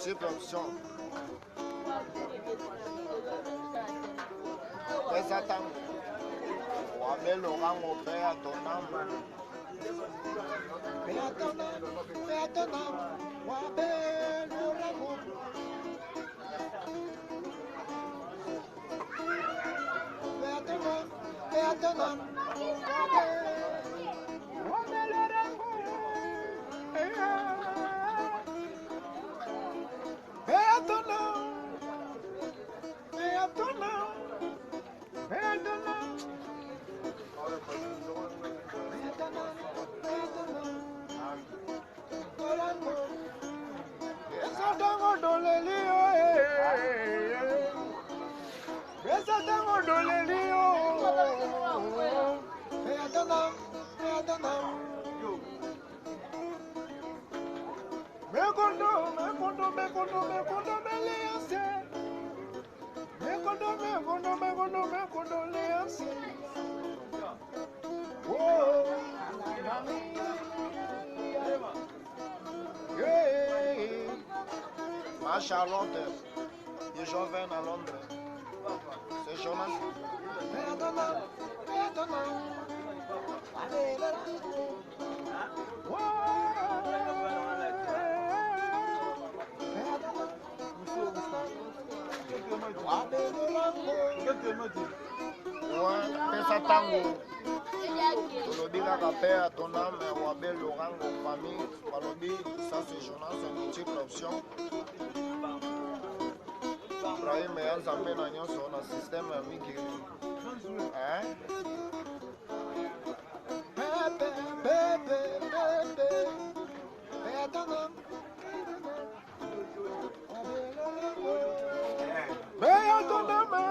multiples options. Pesa tango. Wabelo rango pea tonama. Pea tonama. Wabelo rango. Pea tonama. Wabelo rango. Pea tonama. Pea tonama. Pea tonama. Esa tango dolelio, esa tango dolelio. Me kondo, meliase. Me kondo, meliase. Marche à Londres. Les gens viennent à Londres. C'est Jonas. Ouais, pesa tango. Tolobi kaka père ton âme, Wabel Lorango famille. Walobi, ça c'est Jonas, c'est une multiple option. Ibrahim Nzambe na nyonso na système ya mingi. Hein? Pea ton âme.